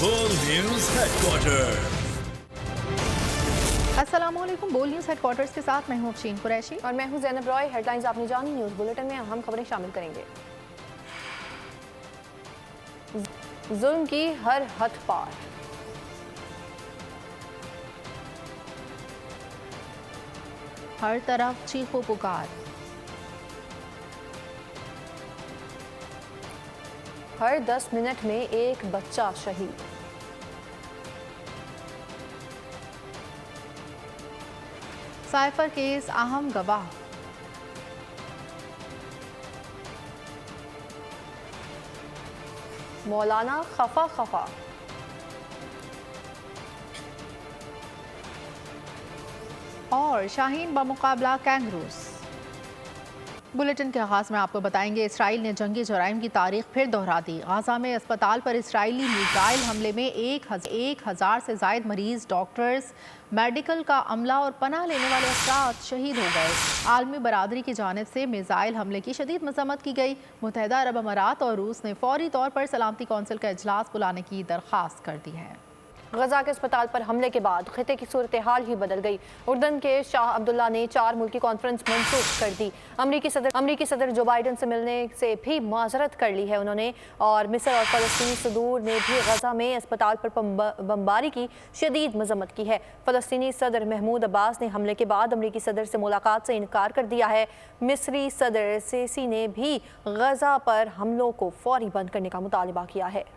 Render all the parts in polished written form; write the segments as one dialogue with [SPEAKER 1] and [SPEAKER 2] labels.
[SPEAKER 1] बोल news headquarter.
[SPEAKER 2] अस्सलामुअलैकुम। बोल न्यूज़ हेडक्वार्टर्स के साथ मैं हूं अफशीन कुरैशी
[SPEAKER 3] और मैं हूं ज़ैनब रॉय। हेडलाइंस आपने जानी, न्यूज़ बुलेटिन में अहम खबरें शामिल करेंगे। जुल्म की हर हद पार,
[SPEAKER 2] हर तरफ चीखो पुकार,
[SPEAKER 3] हर 10 मिनट में एक बच्चा शहीद,
[SPEAKER 2] साइफर केस अहम गवाह,
[SPEAKER 3] मौलाना खफा खफा,
[SPEAKER 2] और शाहीन बमुकाबला कैंगरूस। बुलेटिन के आगाज़ में आपको बताएंगे, इसराइल ने जंगी जराइम की तारीख फिर दोहरा दी। गाजा में अस्पताल पर इसराइली मिसाइल हमले में 1000 से ज़ायद मरीज, डॉक्टर्स, मेडिकल का अमला और पनाह लेने वाले अफराद शहीद हो गए। आलमी बरादरी की जानिब से मिसाइल हमले की शदीद मजम्मत की गई। मुत्तहिदा अरब अमारात और रूस ने फौरी तौर पर सलामती कौंसिल का इजलास बुलाने की दरख्वास्त कर दी है।
[SPEAKER 3] गजा के अस्पताल पर हमले के बाद खिते की सूरत हाल ही बदल गई। उर्दन के शाह अब्दुल्ला ने 4 मुल्की कॉन्फ्रेंस मंसूख कर दी। अमरीकी सदर जो बाइडन से मिलने से भी माजरत कर ली है उन्होंने। और मिस्र और फ़लस्तीनी सदूर ने भी गजा में अस्पताल पर बमबारी की शदीद मजम्मत की है। फ़लस्तीनी सदर महमूद अब्बास ने हमले के बाद अमरीकी सदर से मुलाकात से इनकार कर दिया है। मिस्री सदर सीसी ने भी गजा पर हमलों को फौरी बंद करने का मुतालबा किया है।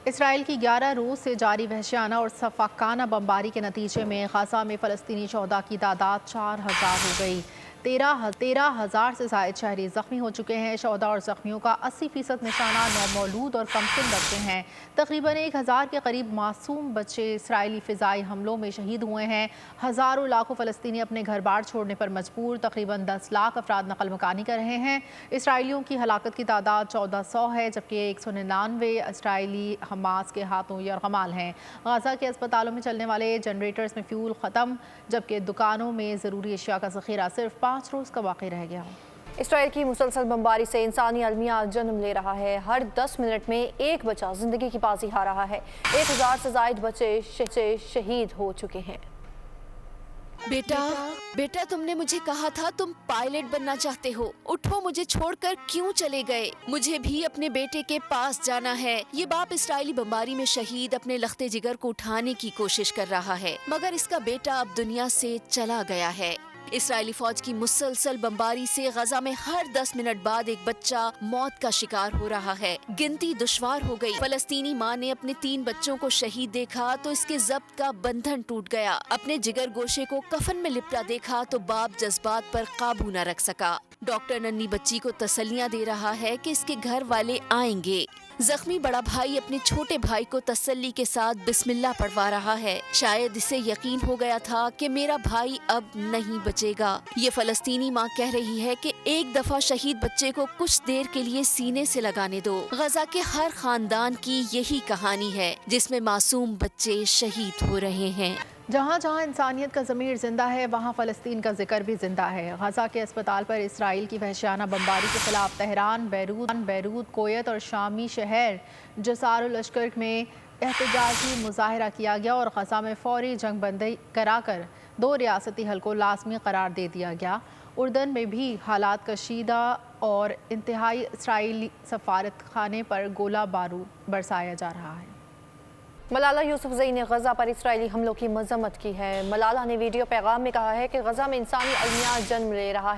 [SPEAKER 2] इसराइल की 11 रोज से जारी वहशियाना और सफाकाना बमबारी के नतीजे में गजा में फ़लस्तीनी शोहदा की तादाद 4000 हो गई। 13,000 से ज़ायद शहरी ज़ख्मी हो चुके हैं। शोहदा और ज़ख्मियों का 80% निशाना नौमौलूद और कमसिन बच्चे हैं। तकरीबन 1000 के करीब मासूम बच्चे इसराइली फ़िज़ाई हमलों में शहीद हुए हैं। हज़ारों लाखों फ़लस्तीनी अपने घर बार छोड़ने पर मजबूर। तकरीबन 10 लाख अफराद नकल मकानी कर रहे हैं। इसराइलियों की हलाकत की तादाद 1400 है, जबकि 199 इसराइली हमास के हाथों यरगमाल हैं। गाजा के अस्पतालों में चलने वाले जनरेटर्स में फ्यूल ख़त्म, जबकि दुकानों में ज़रूरी अशिया का ज़ख़ीरा सिर्फ 5 रोज़ का बाकी रह गया।
[SPEAKER 3] इसराइल की मुसलसल बमबारी से इंसानी अलमिया जन्म ले रहा है। हर 10 मिनट में एक बच्चा जिंदगी की बाजी हार रहा है। 1000 से ज़ायद बच्चे शहीद हो चुके हैं।
[SPEAKER 4] बेटा तुमने मुझे कहा था तुम पायलट बनना चाहते हो। उठो, मुझे छोड़कर क्यों चले गए? मुझे भी अपने बेटे के पास जाना है। ये बाप इसराइली बमबारी में शहीद अपने लख्ते जिगर को उठाने की कोशिश कर रहा है, मगर इसका बेटा अब दुनिया से चला गया है। इसराइली फौज की मुसलसल बमबारी से गजा में हर 10 मिनट बाद एक बच्चा मौत का शिकार हो रहा है। गिनती दुश्वार हो गई। फलस्तीनी माँ ने अपने 3 बच्चों को शहीद देखा तो इसके जब्त का बंधन टूट गया। अपने जिगर गोशे को कफन में लिपटा देखा तो बाप जज्बात पर काबू न रख सका। डॉक्टर नन्ही बच्ची को तसल्लियां दे रहा है कि इसके घर वाले आएंगे। जख्मी बड़ा भाई अपने छोटे भाई को तसल्ली के साथ बिस्मिल्लाह पढ़वा रहा है। शायद इसे यकीन हो गया था कि मेरा भाई अब नहीं बचेगा। ये फलस्तीनी माँ कह रही है कि एक दफा शहीद बच्चे को कुछ देर के लिए सीने से लगाने दो। गजा के हर खानदान की यही कहानी है, जिसमें मासूम बच्चे शहीद हो रहे हैं।
[SPEAKER 2] जहाँ जहाँ इंसानियत का ज़मीर जिंदा है, वहाँ फ़लस्तीन का जिक्र भी जिंदा है। गजा के अस्पताल पर इसराइल की वहशियाना बमबारी के खिलाफ तेहरान, बैरूत, कोयत और शामी शहर जसारुल लश्कर में एहतजाजी मुजाहरा किया गया और गजा में फौरी जंग बंदी कराकर 2 रियासती हलकों लाजमी करार दे दिया गया। उर्दन में भी हालात कशीदा और इंतहाई इसराइली सफारत खाने पर गोला बारूद बरसाया जा रहा है।
[SPEAKER 3] मलाला यूसुफजई ने गजा पर इसराइली हमलों की मजम्मत की है। मलाला ने वीडियो पैगाम में कहा है कि गजा में इंसानी अलमिया जन्म ले रहा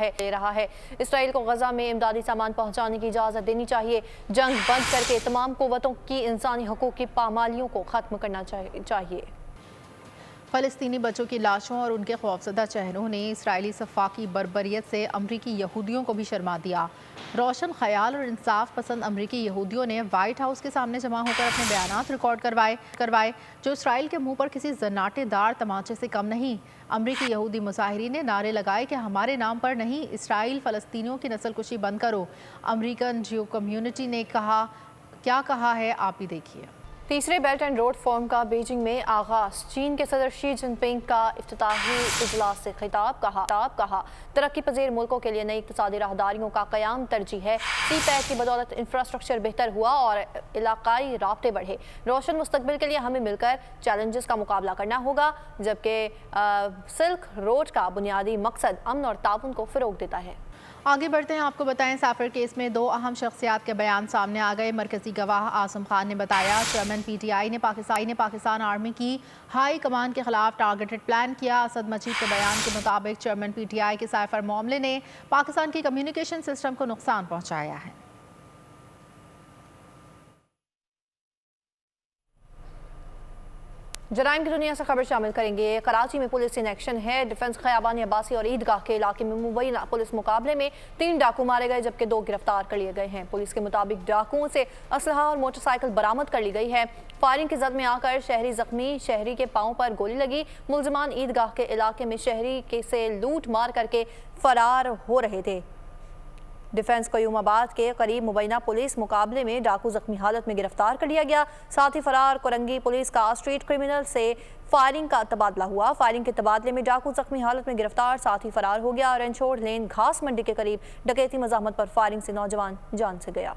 [SPEAKER 3] है। इसराइल को गजा में इमदादी सामान पहुंचाने की इजाज़त देनी चाहिए। जंग बंद करके तमाम कुव्वतों की इंसानी हकूक़ की पामालियों को ख़त्म करना चाहिए।
[SPEAKER 2] फ़लस्तीनी बच्चों की लाशों और उनके खौफजदा चेहरों ने इसराइली सफाकी बर्बरियत से अमरीकी यहूदियों को भी शर्मा दिया। रोशन ख्याल और इंसाफ पसंद अमरीकी यहूदियों ने वाइट हाउस के सामने जमा होकर अपने बयानात रिकॉर्ड करवाए जो इसराइल के मुंह पर किसी जन्नाटेदार तमाचे से कम नहीं। अमरीकी यहूदी मुजाहिरीन ने नारे लगाए कि हमारे नाम पर नहीं, इसराइल फ़लस्तीनियों की नस्लकुशी बंद करो। अमरीकन जियो कम्युनिटी ने क्या कहा है, आप ही देखिए।
[SPEAKER 3] तीसरे बेल्ट एंड रोड फोरम का बीजिंग में आगाज। चीन के सदर शी जिनपिंग का इफ्तिताही इजलास से खिताब। कहा तरक्की पजीर मुल्कों के लिए नई इक़्तिसादी राहदारियों का क़याम तरजीह है। सी पैक की बदौलत इंफ्रास्ट्रक्चर बेहतर हुआ और इलाकाई राब्ते बढ़े। रोशन मुस्तकबिल के लिए हमें मिलकर चैलेंजेस का मुकाबला करना होगा, जबकि सिल्क रोड का बुनियादी मकसद अमन और ताउन को फ़रोग देता है।
[SPEAKER 2] आगे बढ़ते हैं, आपको बताएं साफिर केस में 2 अहम शख्सियात के बयान सामने आ गए। मरकजी गवाह आसम खान ने बताया चेयरमैन PTI ने पाकिस्तान आर्मी की हाई कमान के खिलाफ टारगेटेड प्लान किया। असद मजीद के बयान के मुताबिक चेयरमैन PTI के साइफर मामले ने पाकिस्तान की कम्युनिकेशन सिस्टम को नुकसान पहुँचाया है।
[SPEAKER 3] जराइम की दुनिया से खबर शामिल करेंगे। कराची में पुलिस इन एक्शन है। डिफेंस खयाबानी अब्बासी और ईदगाह के इलाके में मुबैना पुलिस मुकाबले में 3 डाकू मारे गए, जबकि 2 गिरफ्तार कर लिए गए हैं। पुलिस के मुताबिक डाकुओं से असलहा और मोटरसाइकिल बरामद कर ली गई है। फायरिंग की जद में आकर शहरी जख्मी, शहरी के पाँव पर गोली लगी। मुलजमान ईदगाह के इलाके में शहरी के से लूट मार करके फरार हो रहे थे। डिफेंस कयूमाबाद के करीब मुबैना पुलिस मुकाबले में डाकू जख्मी हालत में गिरफ्तार कर लिया गया। साथ ही फरार कोरंगी पुलिस का स्ट्रीट क्रिमिनल से फायरिंग का तबादला हुआ। फायरिंग के तबादले में डाकू जख्मी हालत में गिरफ्तार, साथ ही फरार हो गया। रेंचोड़ लेन घास मंडी के करीब डकैती मज़ाहमत पर फायरिंग से नौजवान जान से गया।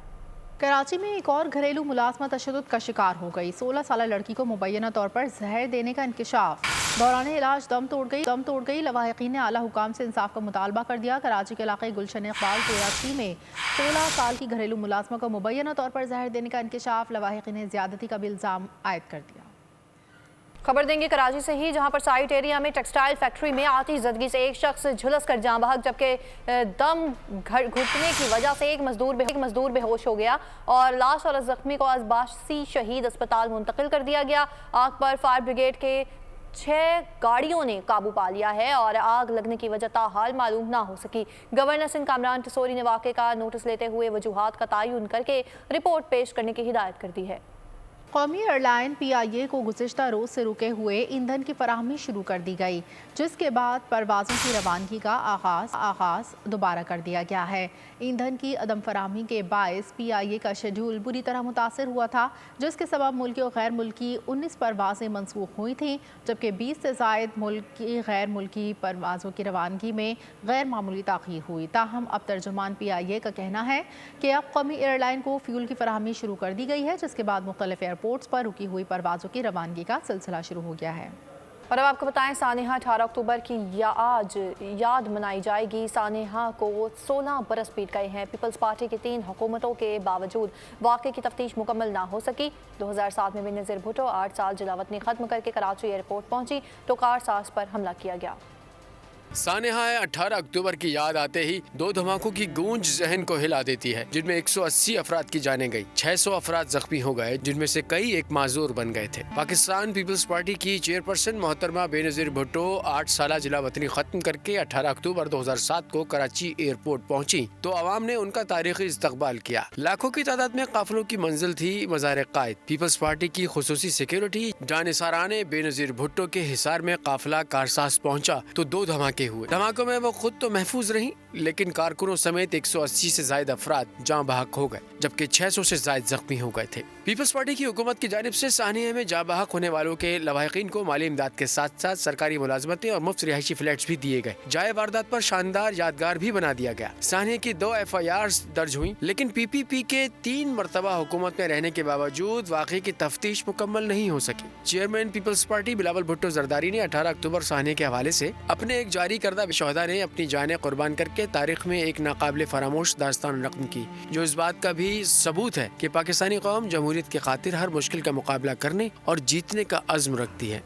[SPEAKER 2] कराची में एक और घरेलू मुलाजमत तशद्दुद का शिकार हो गई। 16 साल लड़की को मुबैना तौर पर जहर देने का इंकशाफ। दौरान इलाज दम तोड़ गई। लवाहिकीन ने आला हुकाम से इंसाफ का मुतालबा कर दिया। कराची के इलाके गुलशन इकबाल PRC में 16 साल की घरेलू मुलाजमत को मुबैना तौर पर जहर देने का इंकशाफ। लवाहिकीन ने ज़्यादती का भी इल्ज़ाम आयद कर दिया।
[SPEAKER 3] खबर देंगे कराची से ही, जहां पर साइट एरिया में टेक्सटाइल फैक्ट्री में आतिश ज़दगी से एक शख्स झुलस कर जान बहक, जबकि दम घुटने की वजह से एक मजदूर बेहोश हो गया और लाश और जख्मी को अजबासी शहीद अस्पताल मुंतकिल कर दिया गया। आग पर फायर ब्रिगेड के 6 गाड़ियों ने काबू पा लिया है और आग लगने की वजह ताहाल मालूम ना हो सकी। गवर्नर सिंध कामरान टिसोरी ने वाक़े का नोटिस लेते हुए वजूहात का तयन करके रिपोर्ट पेश करने की हिदायत कर दी है।
[SPEAKER 2] कौमी एयरलाइन PIA को गुज़िश्ता रोज़ से रुके हुए ईंधन की फराहमी शुरू कर दी गई, जिसके बाद परवाज़ों की रवानगी का आगाज़ दोबारा कर दिया गया है। ईंधन की अदम फराहमी के बायस PIA का शेड्यूल बुरी तरह मुतासर हुआ था, जिसके सबब मुल्की और गैर मुल्की 19 परवाज़ें मनसूख हुई थीं, जबकि 20 से ज़ायद मुल्की गैर मुल्की परवाज़ों की रवानगी में गैर मामूली ताख़ीर हुई। ताहम अब तर्जुमान PIA का कहना है कि अब कौमी एयरलाइन को फ्यूल की फराहमी शुरू कर दी गई है, जिसके बाद मुख्तलिफ एयरपोर्ट्स पर रुकी हुई परवाज़ों की रवानगी का सिलसिला शुरू हो गया है।
[SPEAKER 3] और अब आपको बताएं, सानेहा 18 अक्टूबर की आज याद मनाई जाएगी। सानेहा को 16 बरस बीत गए हैं। पीपल्स पार्टी की 3 हुकूमतों के बावजूद वाक़े की तफ्तीश मुकम्मल ना हो सकी। 2007 में बेनज़ीर भुट्टो 8 साल जलावतनी ख़त्म करके कराची एयरपोर्ट पहुंची तो कारसाज पर हमला किया गया।
[SPEAKER 5] सानेहा 18 अक्टूबर की याद आते ही 2 धमाकों की गूंज जहन को हिला देती है, जिनमें 180 अफराद की जानें गई, 600 अफराद जख्मी हो गए, जिनमें से कई एक माजूर बन गए थे। पाकिस्तान पीपल्स पार्टी की चेयरपर्सन मोहतरमा बेनज़ीर भुट्टो 8 साल जला वतनी खत्म करके 18 अक्टूबर 2007 को कराची एयरपोर्ट पहुंची तो आवाम ने उनका तारीखी इस्तकबाल किया। लाखों की तादाद में काफिलों की मंजिल थी मज़ार कायद। पीपल्स पार्टी की खुसूसी सिक्योरिटी जानिसाराने बेनज़ीर भुट्टो के हिसार में काफिला कारसाज पहुंचा तो 2 धमाके हुए। धमाकों में वो खुद तो महफूज रही, लेकिन कारकुनों समेत 180 से ज्यादा अफराद जाँ बहक हो गए, जबकि 600 से ज्यादा जख्मी हो गए थे। पीपल्स पार्टी की हुकूमत की जानिब से सानिया में जाँ बहक होने वालों के लवाहिकीन को माली इमदाद के साथ साथ सरकारी मुलाजमतें और मुफ्त रिहायशी फ्लैट्स भी दिए गए। जाए वारदात पर शानदार यादगार भी बना दिया गया। सानिया की 2 FIRs दर्ज हुई, लेकिन PPP के 3 मरतबा हुकूमत में रहने के बावजूद वाक़े की तफ्तीश मुकम्मल नहीं हो सकी। चेयरमैन पीपल्स पार्टी बिलावल भुट्टो जरदारी ने 18 अक्टूबर सानिया के हवाले से अपने एक जारी करदा शहदा ने अपनी जानें कुर्बान करके तारीख में एक नाकाबिले फरामोश दास्तान रकम की, जो इस बात का भी सबूत है कि पाकिस्तानी कौम जमहूरियत की खातिर हर मुश्किल का मुकाबला करने और जीतने का अज़्म रखती है।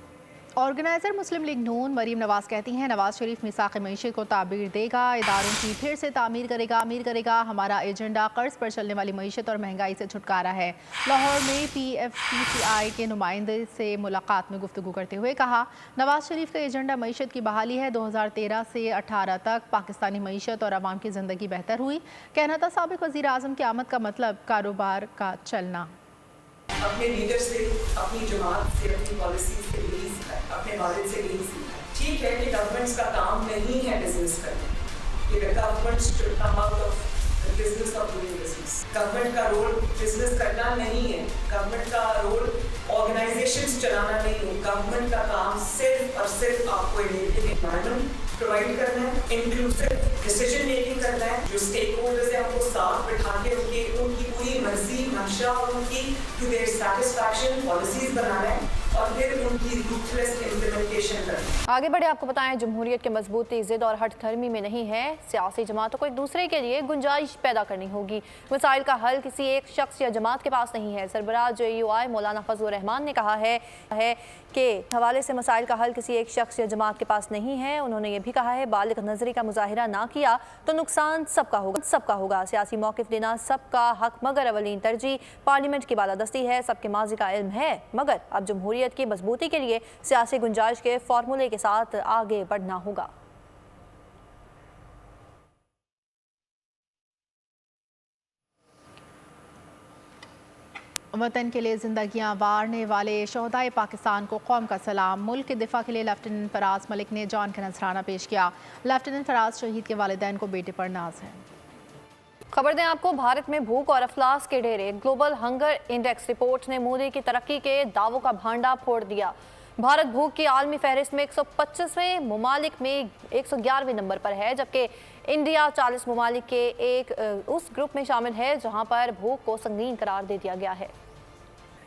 [SPEAKER 2] ऑर्गेनाइजर मुस्लिम लीग नून मरीम नवाज कहती हैं नवाज शरीफ मिसाक़ मईशत को ताबीर देगा, इदारों की फिर से तामीर करेगा। हमारा एजेंडा कर्ज पर चलने वाली मईशत और महंगाई से छुटकारा है। लाहौर में PFPCI के नुमाइंदे से मुलाकात में गुफ्तगू करते हुए कहा, नवाज शरीफ का एजेंडा मईशत की बहाली है। 2013 से 18 तक पाकिस्तानी मईशत और आवाम की ज़िंदगी बेहतर हुई। कहना था साबिक़ वज़ीर आज़म की आमद का मतलब कारोबार का चलना।
[SPEAKER 6] अपने लीडर से, अपनी जमात से, अपनी पॉलिसी से यही सीखा है, अपने वालिद से यही सीखा है। ठीक है कि गवर्नमेंट्स का काम नहीं है बिजनेस करना, ये governments should come out of business of doing business. Government का रोल बिजनेस करना नहीं है, गवर्नमेंट का रोल ऑर्गेनाइजेशंस चलाना नहीं हो, गवर्नमेंट का काम सिर्फ और सिर्फ आपको इनेबलिंग एनवायरनमेंट प्रोवाइड करना है, इंक्लूसिव डिसीजन मेकिंग करना है, जो स्टेक होल्डर्स हैं उनको साथ बिठा के उनकी पूरी मर्जी मंशा और उनकी टू देयर सैटिस्फैक्शन पॉलिसीज बनाना है और फिर उनकी रूथलेस इम्प्लीमेंटेशन करना है।
[SPEAKER 3] आगे बढ़े आपको बताएं, जमहूरियत की मजबूती जिद और हठधर्मी में नहीं है, सियासी जमातों को एक दूसरे के लिए गुंजाइश पैदा करनी होगी। मसाइल का हल किसी एक शख्स या जमात के पास नहीं है। सरबराह JUI मौलाना फजलुर रहमान ने कहा है कि हवाले से मसाइल का हल किसी एक शख्स या जमात के पास नहीं है। उन्होंने ये भी कहा है बालिग नजरी का मुजाहिरा ना किया तो नुकसान सबका होगा। सियासी मौक़िफ़ लेना सबका हक, मगर अवलीन तरजीह पार्लियामेंट की बालादस्ती है। सबके माजी का इल्म है, मगर अब जमहूरियत की मजबूती के लिए सियासी गुंजाइश के फार्मूले के साथ आगे बढ़ना होगा।
[SPEAKER 2] वतन के लिए ज़िंदगियां वारने वाले शोहदाए पाकिस्तान को कौम का सलाम। मुल्क के दिफा के लिए लेफ्टिनेंट फराज मलिक ने जान का नजराना पेश किया। लेफ्टिनेंट फराज शहीद के वालिदैन को बेटे पर नाज है।
[SPEAKER 3] खबर दें आपको, भारत में भूख और अफलास के डेरे। ग्लोबल हंगर इंडेक्स रिपोर्ट ने मोदी की तरक्की के दावों का भांडा फोड़ दिया। भारत भूख की आलमी फहरिस्त में 125वें मुमालिक में 111वें नंबर पर है, जबकि इंडिया 40 मुमालिक के उस ग्रुप में शामिल है जहां पर भूख को संगीन करार दे दिया गया है।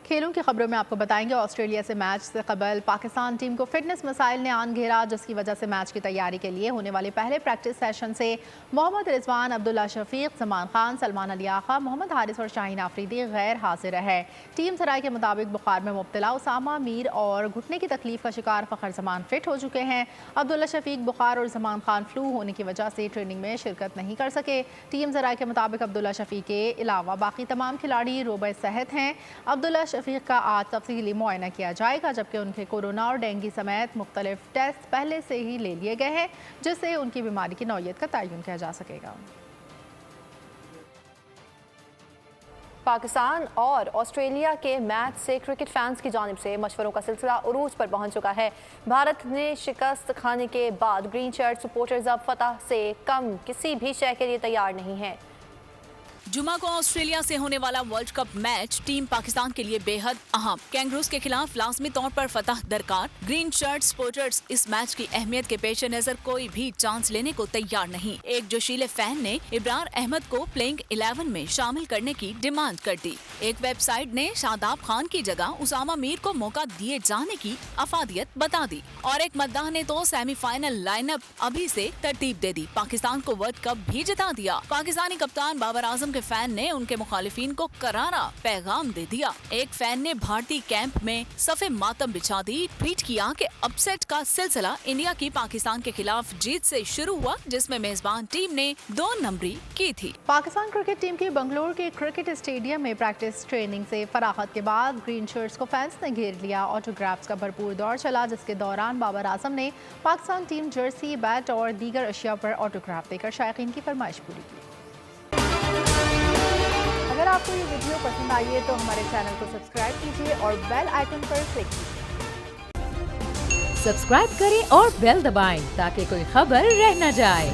[SPEAKER 2] खेलों की खबरों में आपको बताएंगे, ऑस्ट्रेलिया से मैच से कबल पाकिस्तान टीम को फिटनेस मसाइल ने आन घेरा, जिसकी वजह से मैच की तैयारी के लिए होने वाले पहले प्रैक्टिस सेशन से मोहम्मद रिजवान, अब्दुल्ला शफीक, जमान खान, सलमान अली आखा, मोहम्मद हारिस और शाहीन आफरीदी गैर हाजिर है। टीम सराय के मुताबिक बुखार में मुब्तला उसामा मीर और घुटने की तकलीफ का शिकार फखर जमान फिट हो चुके हैं। अब्दुल्ला शफीक बुखार और जमान खान फ्लू होने की वजह से ट्रेनिंग में शिरकत नहीं कर सके। टीम सराय के मुताबिक अब्दुल्ला शफीक के अलावा बाकी तमाम खिलाड़ी रोबे सेहत हैं। अब्दुल्ला शफीक का आज तफसीली मुआयना किया जाएगा, जबकि उनके कोरोना और डेंगू समेत मुख्तलिफ टेस्ट पहले से ही ले लिए गए हैं, जिससे उनकी बीमारी की नौयत का तयन किया जा सकेगा।
[SPEAKER 3] पाकिस्तान और ऑस्ट्रेलिया के मैच से क्रिकेट फैंस की जानिब से मशवरों का सिलसिला उरूज पर पहुंच चुका है। भारत ने शिकस्त खाने के बाद ग्रीन शर्ट सपोर्टर्स अब फतह से कम किसी भी शय के लिए तैयार नहीं हैं।
[SPEAKER 7] जुमा को ऑस्ट्रेलिया से होने वाला world cup match team Pakistan के लिए बेहद अहम। कैंगरूज के खिलाफ लाजमी तौर पर फतह दरकार। ग्रीन शर्ट सपोर्टर्स इस मैच की अहमियत के पेश नजर कोई भी चांस लेने को तैयार नहीं। एक जोशीले फैन ने इब्रार अहमद को प्लेइंग 11 में शामिल करने की डिमांड कर दी। एक वेबसाइट ने शादाब खान की जगह उसामा मीर को मौका दिए जाने की अफादियत बता दी और एक मद्दाह ने तो सेमीफाइनल लाइनअप अभी से तरतीब दे दी। पाकिस्तान को वर्ल्ड कप भी जिता दिया। पाकिस्तानी कप्तान बाबर आजम के फैन ने उनके मुखालिफिन को करारा पैगाम दे दिया। एक फैन ने भारतीय कैंप में सफे मातम बिछा दी। ट्वीट किया कि अपसेट का सिलसिला इंडिया की पाकिस्तान के खिलाफ जीत से शुरू हुआ, जिसमें मेजबान टीम ने 2 नंबरी की थी।
[SPEAKER 2] पाकिस्तान क्रिकेट टीम की बंगलोर के क्रिकेट स्टेडियम में प्रैक्टिस ट्रेनिंग से फरागत के बाद ग्रीन शर्ट्स को फैंस ने घेर लिया। ऑटोग्राफ्स का भरपूर दौर चला, जिसके दौरान बाबर आजम ने पाकिस्तान टीम जर्सी, बैट और दीगर अशिया पर ऑटोग्राफ देकर शायकीन की फरमाइश पूरी की। अगर आपको ये वीडियो पसंद आई है तो हमारे चैनल को सब्सक्राइब कीजिए और बेल आइकन पर क्लिक कीजिए।
[SPEAKER 8] सब्सक्राइब करें और बेल दबाएं ताकि कोई खबर रह न जाए।